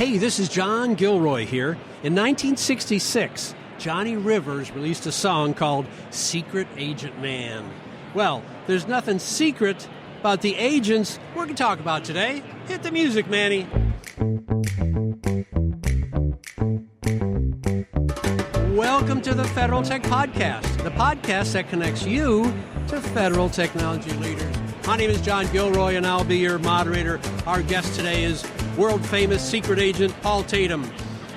Hey, this is John Gilroy here. In 1966, Johnny Rivers released a song called Secret Agent Man. Well, there's nothing secret about the agents we're going to talk about today. Hit the music, Manny. Welcome to the Federal Tech Podcast, the podcast that connects you to federal technology leaders. My name is John Gilroy, and I'll be your moderator. Our guest today is world-famous secret agent Paul Tatum,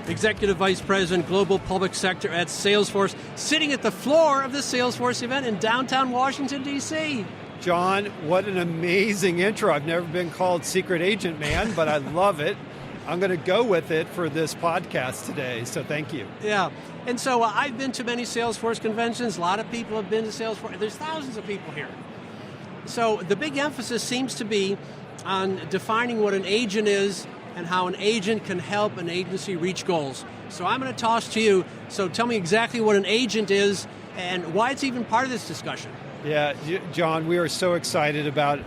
Executive Vice President, Global Public Sector at Salesforce, sitting at the floor of the Salesforce event in downtown Washington, D.C. John, what an amazing intro. I've never been called Secret Agent Man, but I love it. I'm going to go with it for this podcast today, so thank you. Yeah, and so I've been to many Salesforce conventions. A lot of people have been to Salesforce. There's thousands of people here. So the big emphasis seems to be on defining what an agent is and how an agent can help an agency reach goals. So I'm going to toss to you. So tell me exactly what an agent is and why it's even part of this discussion. Yeah, John, we are so excited about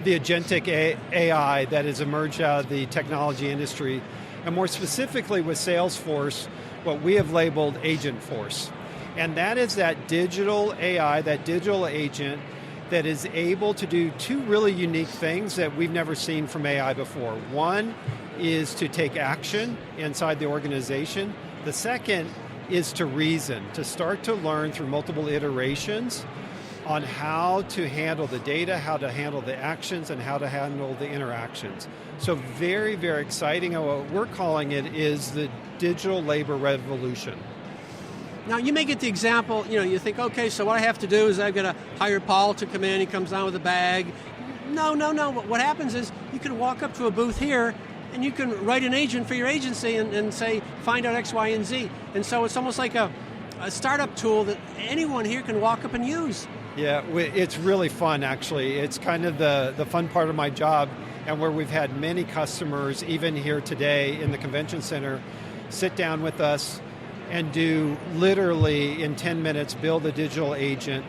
the agentic AI that has emerged out of the technology industry, and more specifically with Salesforce, what we have labeled Agent Force. And that is that digital AI, that digital agent that is able to do two really unique things that we've never seen from AI before. One is to take action inside the organization. The second is to reason, to start to learn through multiple iterations on how to handle the data, how to handle the actions, and how to handle the interactions. So very, very exciting. And what we're calling it is the digital labor revolution. Now, you may get the example, you think, okay, so what I have to do is I've got to hire Paul to come in, he comes down with a bag. No. What happens is you can walk up to a booth here and you can write an agent for your agency and say, find out X, Y, and Z. And so it's almost like a startup tool that anyone here can walk up and use. Yeah, it's really fun, actually. It's kind of the fun part of my job, and where we've had many customers, even here today in the convention center, sit down with us and do literally in 10 minutes build a digital agent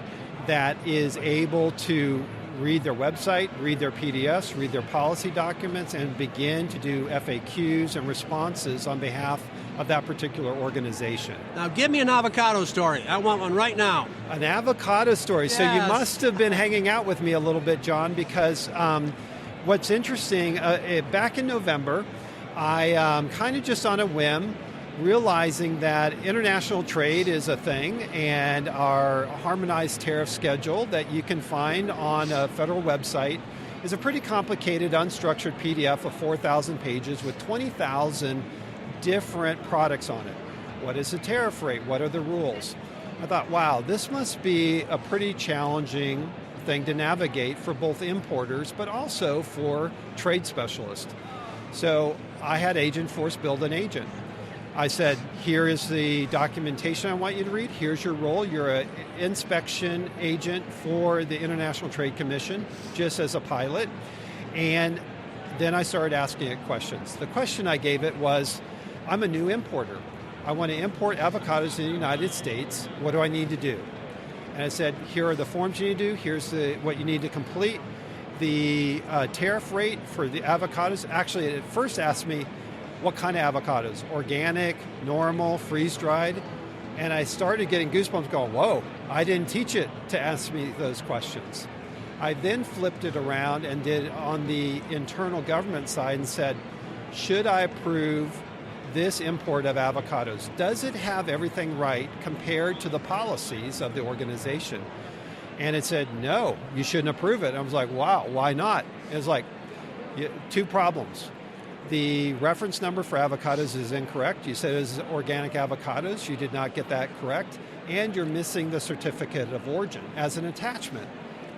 that is able to read their website, read their PDFs, read their policy documents, and begin to do FAQs and responses on behalf of that particular organization. Now give me an avocado story. I want one right now. An avocado story. Yes. So you must have been hanging out with me a little bit, John, because what's interesting, back in November, I kind of just on a whim, realizing that international trade is a thing, and our harmonized tariff schedule that you can find on a federal website is a pretty complicated, unstructured PDF of 4,000 pages with 20,000 different products on it. What is the tariff rate? What are the rules? I thought, wow, this must be a pretty challenging thing to navigate for both importers, but also for trade specialists. So I had Agent Force build an agent. I said, here is the documentation I want you to read. Here's your role. You're an inspection agent for the International Trade Commission, just as a pilot. And then I started asking it questions. The question I gave it was, I'm a new importer. I want to import avocados in the United States. What do I need to do? And I said, here are the forms you need to do. Here's what you need to complete. The tariff rate for the avocados. Actually, it first asked me, what kind of avocados? Organic, normal, freeze-dried? And I started getting goosebumps going, whoa, I didn't teach it to ask me those questions. I then flipped it around and did on the internal government side and said, should I approve this import of avocados? Does it have everything right compared to the policies of the organization? And it said, no, you shouldn't approve it. And I was like, wow, why not? It was like, two problems. The reference number for avocados is incorrect. You said it was organic avocados. You did not get that correct. And you're missing the certificate of origin as an attachment.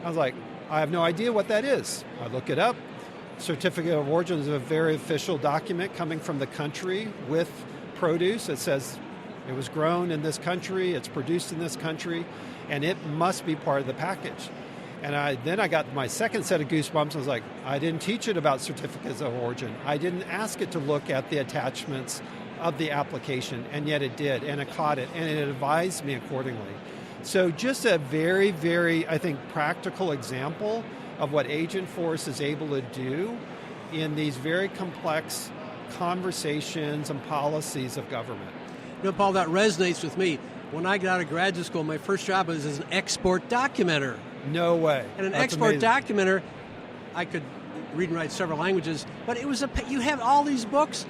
I was like, I have no idea what that is. I look it up. Certificate of origin is a very official document coming from the country with produce. It says it was grown in this country, it's produced in this country, and it must be part of the package. And then I got my second set of goosebumps. I was like, I didn't teach it about certificates of origin. I didn't ask it to look at the attachments of the application, and yet it did, and it caught it, and it advised me accordingly. So just a very, very, I think, practical example of what Agent Force is able to do in these very complex conversations and policies of government. Paul, that resonates with me. When I got out of graduate school, my first job was as an export documenter. No way. And an That's export amazing. documenter, I could read and write several languages, but it was you have all these books.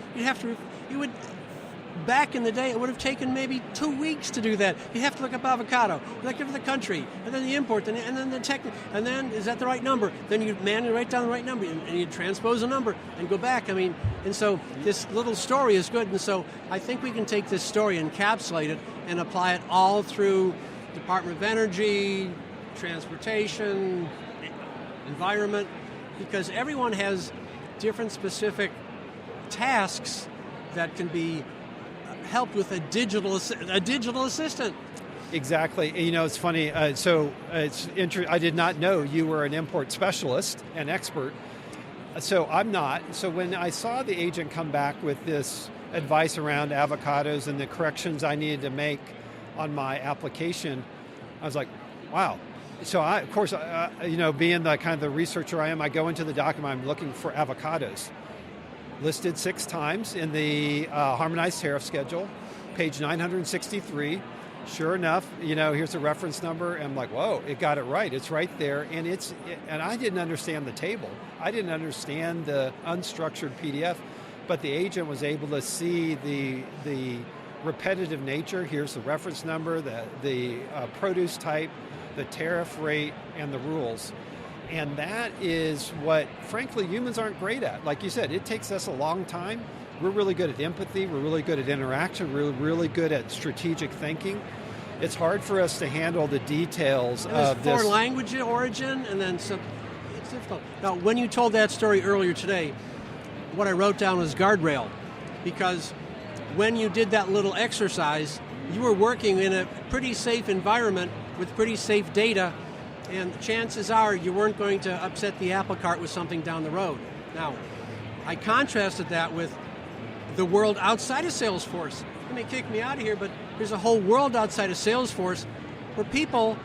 Back in the day, it would have taken maybe 2 weeks to do that. You have to look up avocado, look up the country, and then the import, and then the tech, and then is that the right number? Then you manually write down the right number, and you transpose a number and go back. And so this little story is good, and so I think we can take this story, encapsulate it, and apply it all through Department of Energy, transportation, environment, because everyone has different specific tasks that can be helped with a digital assistant. Exactly. It's funny. I did not know you were an import specialist, an expert. So I'm not. So when I saw the agent come back with this advice around avocados and the corrections I needed to make on my application, I was like, wow. So I, of course, being the kind of the researcher I am, I go into the document, I'm looking for avocados. Listed 6 times in the harmonized tariff schedule, page 963. Sure enough, here's the reference number. And I'm like, whoa, it got it right. It's right there. And I didn't understand the table. I didn't understand the unstructured PDF, but the agent was able to see the repetitive nature. Here's the reference number, the produce type, the tariff rate, and the rules. And that is what, frankly, humans aren't great at. Like you said, it takes us a long time. We're really good at empathy. We're really good at interaction. We're really good at strategic thinking. It's hard for us to handle the details of this. Foreign language origin, and then some. It's difficult. Now, when you told that story earlier today, what I wrote down was guardrail, because when you did that little exercise, you were working in a pretty safe environment with pretty safe data, and chances are you weren't going to upset the apple cart with something down the road. Now, I contrasted that with the world outside of Salesforce. You may kick me out of here, but there's a whole world outside of Salesforce where people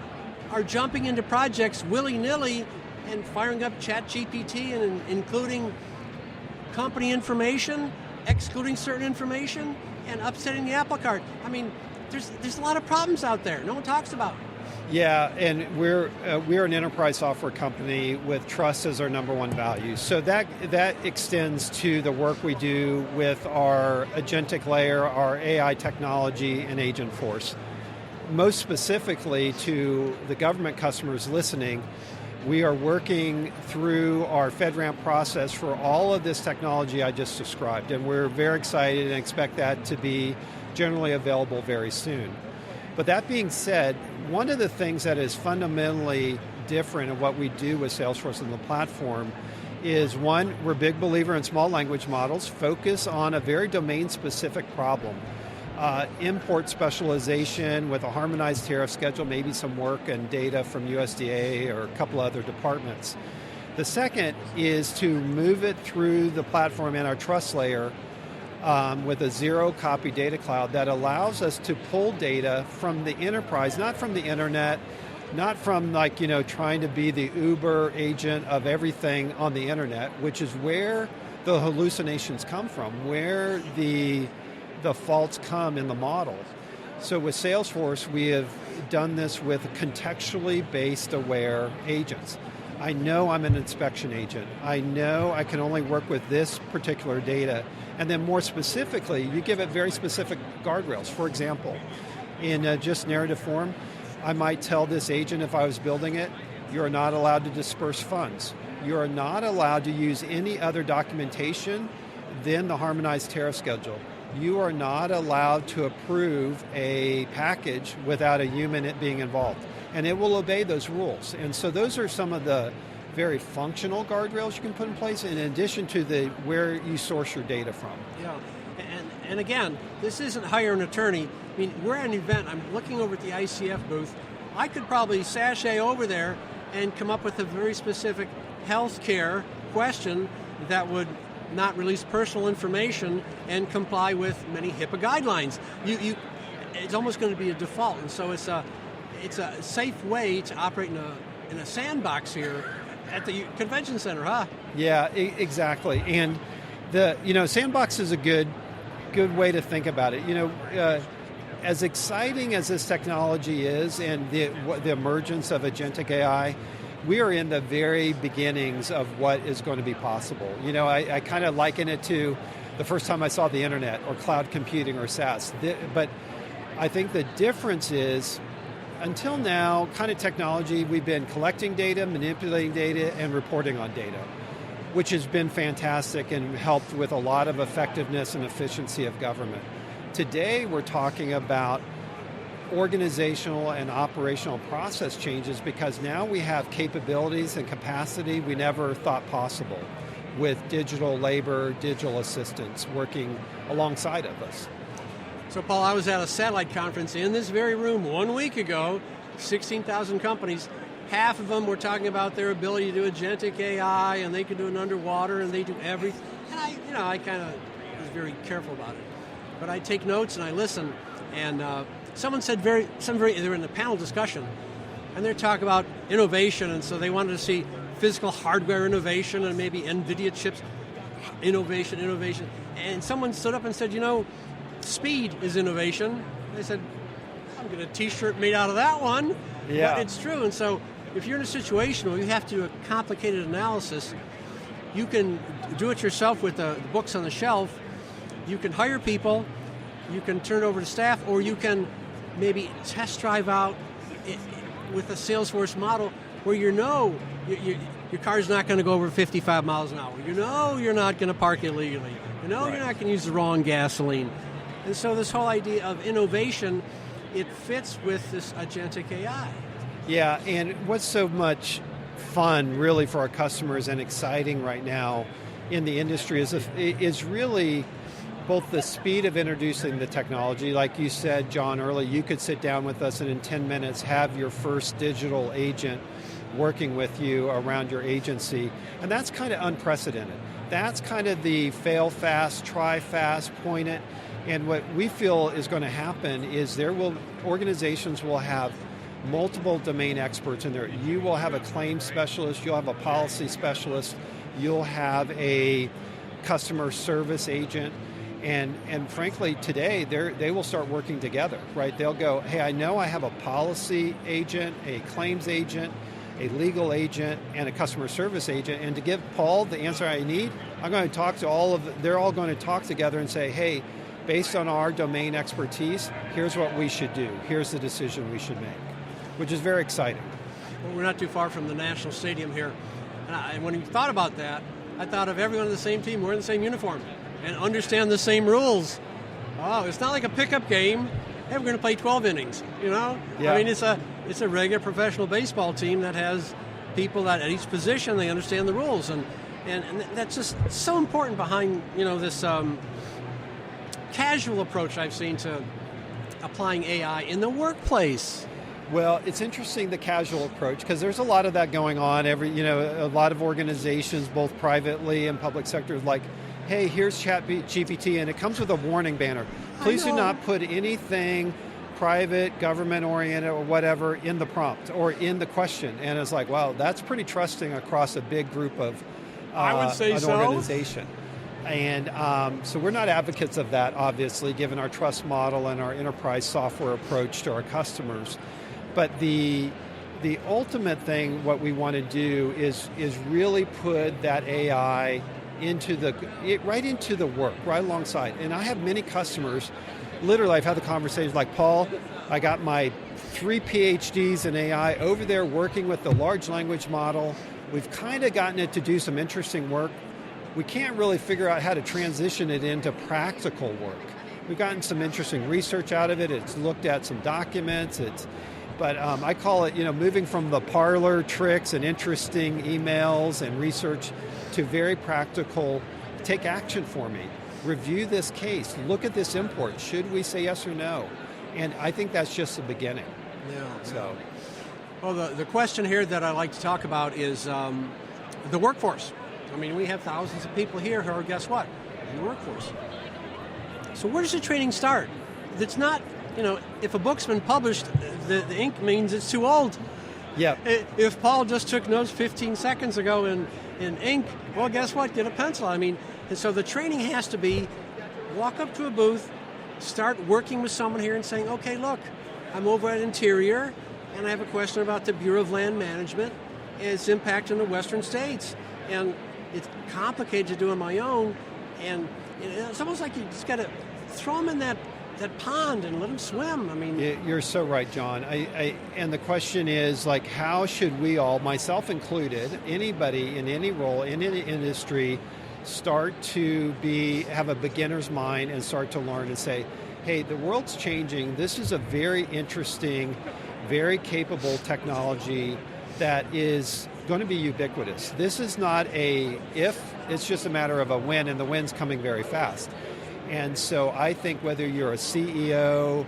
are jumping into projects willy-nilly and firing up ChatGPT and including company information, excluding certain information, and upsetting the apple cart. There's a lot of problems out there no one talks about. Yeah, and we're an enterprise software company with trust as our number one value. So that extends to the work we do with our agentic layer, our AI technology, and Agentforce. Most specifically to the government customers listening, we are working through our FedRAMP process for all of this technology I just described, and we're very excited and expect that to be generally available very soon. But that being said, one of the things that is fundamentally different in what we do with Salesforce and the platform is, one, we're a big believer in small language models, focus on a very domain-specific problem. Import specialization with a harmonized tariff schedule, maybe some work and data from USDA or a couple other departments. The second is to move it through the platform and our trust layer with a zero-copy data cloud that allows us to pull data from the enterprise, not from the internet, not from trying to be the Uber agent of everything on the internet, which is where the hallucinations come from, where the faults come in the model. So with Salesforce, we have done this with contextually based aware agents. I know I'm an inspection agent. I know I can only work with this particular data. And then more specifically, you give it very specific guardrails. For example, in just narrative form, I might tell this agent if I was building it, you're not allowed to disperse funds. You are not allowed to use any other documentation than the harmonized tariff schedule. You are not allowed to approve a package without a human being involved. And it will obey those rules. And so those are some of the very functional guardrails you can put in place in addition to where you source your data from. Yeah, and again, this isn't hire an attorney. We're at an event, I'm looking over at the ICF booth. I could probably sashay over there and come up with a very specific healthcare question that would not release personal information and comply with many HIPAA guidelines. It's almost going to be a default, and so it's a safe way to operate in a sandbox here at the convention center, huh? Yeah, exactly. And Sandbox is a good way to think about it. As exciting as this technology is and the emergence of agentic AI, we are in the very beginnings of what is going to be possible. I kind of liken it to the first time I saw the internet or cloud computing or SaaS. But I think the difference is, until now, kind of technology, we've been collecting data, manipulating data, and reporting on data, which has been fantastic and helped with a lot of effectiveness and efficiency of government. Today, we're talking about organizational and operational process changes because now we have capabilities and capacity we never thought possible with digital labor, digital assistants working alongside of us. So, Paul, I was at a satellite conference in this very room 1 week ago, 16,000 companies. Half of them were talking about their ability to do agentic AI, and they can do it underwater, and they do everything. And I kind of was very careful about it. But I take notes and I listen, and someone said they were in a panel discussion, and they're talking about innovation, and so they wanted to see physical hardware innovation and maybe NVIDIA chips innovation. And someone stood up and said, speed is innovation. They said, I'm getting a T-shirt made out of that one. Yeah. But it's true. And so if you're in a situation where you have to do a complicated analysis, you can do it yourself with the books on the shelf. You can hire people, you can turn it over to staff, or you can maybe test drive out with a Salesforce model where your car's not going to go over 55 miles an hour. You're not going to park illegally. You're not going to use the wrong gasoline. And so this whole idea of innovation, it fits with this agentic AI. Yeah, and what's so much fun really for our customers and exciting right now in the industry is really both the speed of introducing the technology. Like you said, John, earlier, you could sit down with us and in 10 minutes have your first digital agent working with you around your agency. And that's kind of unprecedented. That's kind of the fail fast, try fast, point it. And what we feel is going to happen is organizations will have multiple domain experts in there. You will have a claims specialist, you'll have a policy specialist, you'll have a customer service agent, and frankly today they will start working together, right? They'll go, hey, I know I have a policy agent, a claims agent, a legal agent, and a customer service agent, and to give Paul the answer I need, I'm going to talk to they're all going to talk together and say, hey, based on our domain expertise, here's what we should do. Here's the decision we should make, which is very exciting. Well, we're not too far from the National Stadium here. And when you thought about that, I thought of everyone on the same team wearing the same uniform and understand the same rules. Oh, it's not like a pickup game. Hey, we're going to play 12 innings, Yeah. I mean, it's a regular professional baseball team that has people that at each position, they understand the rules. And that's just so important behind, this casual approach I've seen to applying AI in the workplace. Well, it's interesting, the casual approach, because there's a lot of that going on. A lot of organizations, both privately and public sectors, like, hey, here's ChatGPT, and it comes with a warning banner. Please do not put anything private, government-oriented, or whatever in the prompt or in the question. And it's like, wow, that's pretty trusting across a big group of I would say an organization. And so we're not advocates of that, obviously, given our trust model and our enterprise software approach to our customers. But the ultimate thing, what we want to do is really put that AI right into the work, right alongside. And I have many customers, literally I've had the conversations like, Paul, I got my 3 PhDs in AI over there working with the large language model. We've kind of gotten it to do some interesting work. We can't really figure out how to transition it into practical work. We've gotten some interesting research out of it. It's looked at some documents. But I call it, moving from the parlor tricks and interesting emails and research to very practical, take action for me. Review this case. Look at this import. Should we say yes or no? And I think that's just the beginning. Yeah. So, well, the question here that I like to talk about is the workforce. I mean, we have thousands of people here who are, guess what, in the workforce. So where does the training start? It's not, if a book's been published, the ink means it's too old. Yeah. If Paul just took notes 15 seconds ago in ink, well, guess what? Get a pencil. I mean, And so the training has to be walk up to a booth, start working with someone here and saying, okay, look, I'm over at Interior, and I have a question about the Bureau of Land Management and its impact on the western states. And it's complicated to do on my own, and it's almost like you just got to throw them in that pond and let them swim. I mean, you're so right, John. And the question is, like, how should we all, myself included, anybody in any role in any industry, start to have a beginner's mind and start to learn and say, hey, the world's changing. This is a very interesting, very capable technology that is going to be ubiquitous. This is not a if, it's just a matter of a when, and the when's coming very fast. And so I think whether you're a CEO,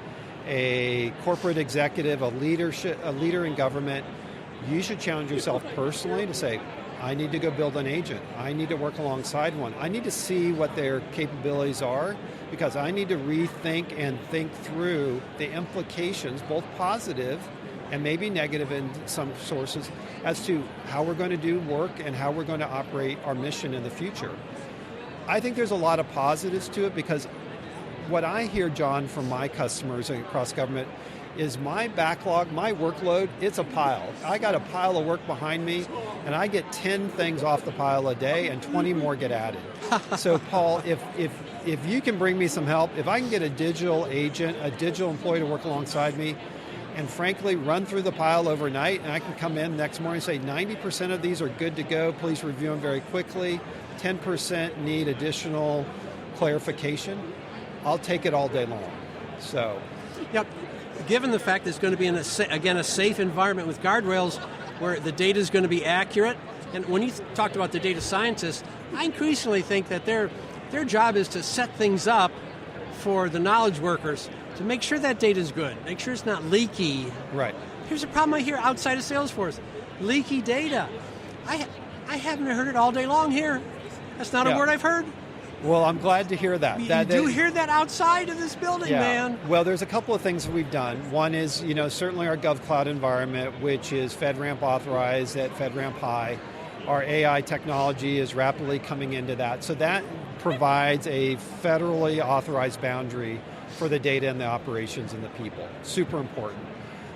a corporate executive, a leader in government, you should challenge yourself personally to say, I need to go build an agent. I need to work alongside one. I need to see what their capabilities are, because I need to rethink and think through the implications, both positive and maybe negative in some sources, as to how we're going to do work and how we're going to operate our mission in the future. I think there's a lot of positives to it, because what I hear, John, from my customers across government is my backlog, my workload, it's a pile. I got a pile of work behind me, and I get 10 things off the pile a day, and 20 more get added. So, Paul, if you can bring me some help, if I can get a digital agent, a digital employee to work alongside me, and frankly, run through the pile overnight, and I can come in next morning and say, 90% of these are good to go, please review them very quickly, 10% need additional clarification, I'll take it all day long. So, yep. Given the fact that it's going to be in a safe environment with guardrails where the data is going to be accurate, and when you talked about the data scientists, I increasingly think that their job is to set things up for the knowledge workers to make sure that data is good, make sure it's not leaky. Right. Here's a problem I hear outside of Salesforce: leaky data. I haven't heard it all day long here. That's not a word I've heard. Well, I'm glad to hear that. You do hear that outside of this building, man. Well, there's a couple of things that we've done. One is, certainly our GovCloud environment, which is FedRAMP authorized at FedRAMP High. Our AI technology is rapidly coming into that. So that provides a federally authorized boundary for the data and the operations and the people. Super important.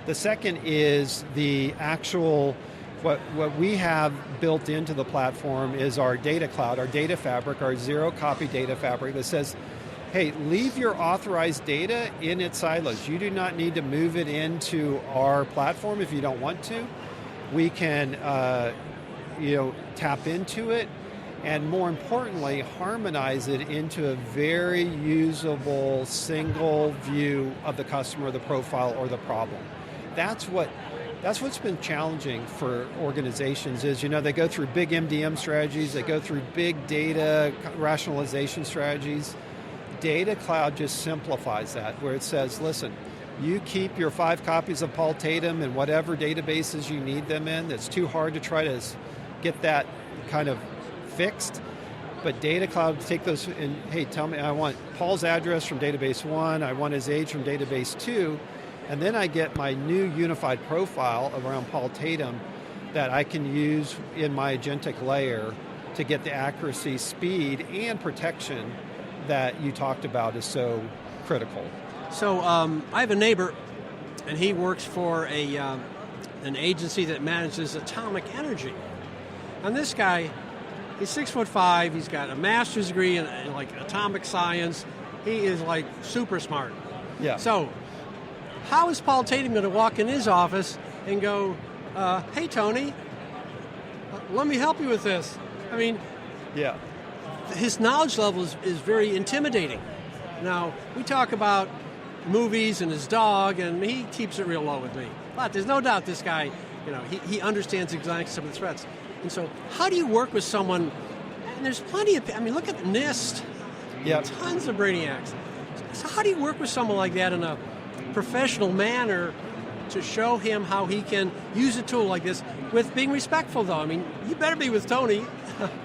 The second is the actual, what we have built into the platform is our data cloud, our data fabric, our zero-copy data fabric that says, hey, leave your authorized data in its silos. You do not need to move it into our platform if you don't want to. We can tap into it, and more importantly, harmonize it into a very usable single view of the customer, the profile, or the problem. That's what's been challenging for organizations is, they go through big MDM strategies, they go through big data rationalization strategies. Data Cloud just simplifies that, where it says, listen, you keep your 5 copies of Paul Tatum in whatever databases you need them in. It's too hard to try to get that kind of fixed. But Data Cloud, take those and, hey, tell me, I want Paul's address from database 1, I want his age from database 2, and then I get my new unified profile around Paul Tatum that I can use in my agentic layer to get the accuracy, speed, and protection that you talked about is so critical. So I have a neighbor, and he works for an agency that manages atomic energy. And this guy, he's 6'5", he's got a master's degree in like atomic science. He is like super smart. Yeah. So how is Paul Tatum going to walk in his office and go, hey, Tony, let me help you with this? I mean, yeah, his knowledge level is very intimidating. Now, we talk about movies and his dog, and he keeps it real low with me. But there's no doubt this guy, he understands exactly some of the threats. And so how do you work with someone, and there's plenty of, look at NIST, yep. Tons of brainiacs. So how do you work with someone like that in a professional manner to show him how he can use a tool like this with being respectful, though? You better be with Tony.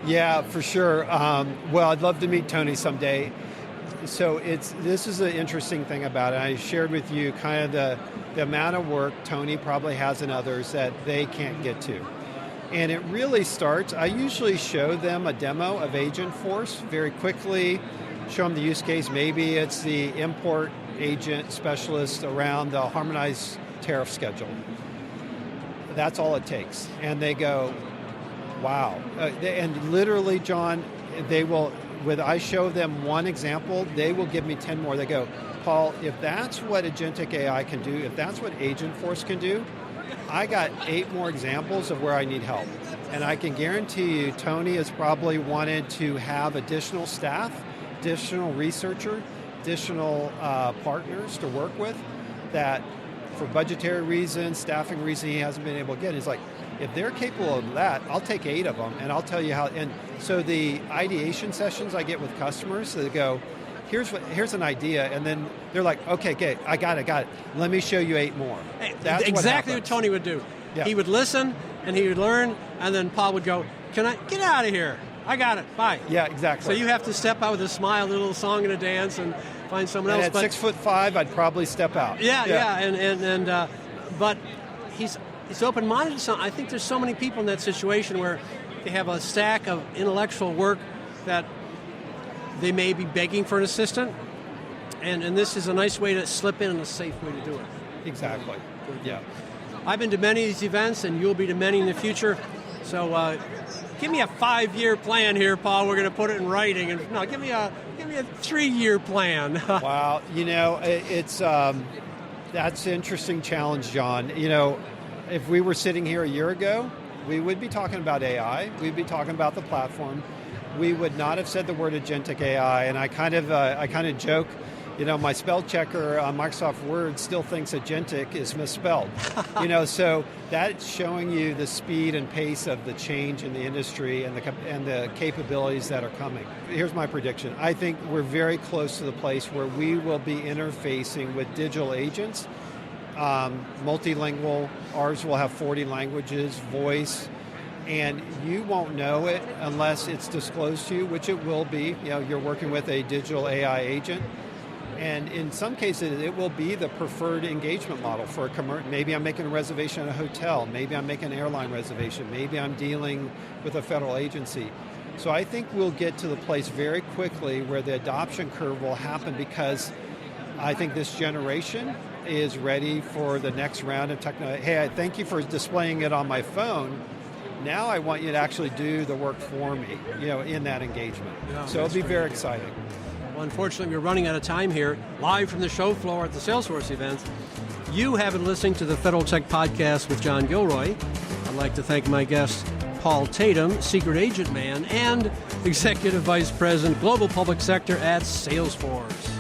Yeah, for sure. Well, I'd love to meet Tony someday. So this is an interesting thing about it. I shared with you kind of the amount of work Tony probably has and others that they can't get to. And it really starts, I usually show them a demo of Agentforce very quickly, show them the use case. Maybe it's the import agent specialist around the harmonized tariff schedule. That's all it takes. And they go, wow. And literally, John, they will, when I show them one example, they will give me 10 more. They go, Paul, if that's what agentic AI can do, if that's what Agentforce can do, I got 8 more examples of where I need help. And I can guarantee you, Tony has probably wanted to have additional staff, additional researcher, additional partners to work with that for budgetary reasons, staffing reasons, he hasn't been able to get. He's like, if they're capable of that, I'll take 8 of them and I'll tell you how. And so the ideation sessions I get with customers, they go, here's an idea, and then they're like, okay, I got it. Let me show you 8 more. That's exactly what Tony would do. Yeah. He would listen, and he would learn, and then Paul would go, can I get out of here? I got it, bye. Yeah, exactly. So you have to step out with a smile, a little song and a dance, and find someone else. At 6'5", I'd probably step out. Yeah. But he's open-minded to something. I think there's so many people in that situation where they have a stack of intellectual work that they may be begging for an assistant, and this is a nice way to slip in and a safe way to do it. Exactly. Yeah. I've been to many of these events, and you'll be to many in the future. So give me a 5-year plan here, Paul. We're going to put it in writing. And no, give me a 3-year plan. Wow. It's that's an interesting challenge, John. If we were sitting here a year ago, we would be talking about AI. We'd be talking about the platform. We would not have said the word agentic AI. And I kind of joke, my spell checker on Microsoft Word still thinks agentic is misspelled. So that's showing you the speed and pace of the change in the industry and the capabilities that are coming. Here's my prediction. I think we're very close to the place where we will be interfacing with digital agents, multilingual. Ours will have 40 languages, voice, and you won't know it unless it's disclosed to you, which it will be. You're working with a digital AI agent. And in some cases, it will be the preferred engagement model for a commercial. Maybe I'm making a reservation at a hotel. Maybe I'm making an airline reservation. Maybe I'm dealing with a federal agency. So I think we'll get to the place very quickly where the adoption curve will happen, because I think this generation is ready for the next round of technology. Hey, I thank you for displaying it on my phone. Now I want you to actually do the work for me, in that engagement. Yeah, so it'll be very exciting. Well, unfortunately, we're running out of time here, live from the show floor at the Salesforce event. You have been listening to the Federal Tech Podcast with John Gilroy. I'd like to thank my guest, Paul Tatum, Secret Agent Man and Executive Vice President, Global Public Sector at Salesforce.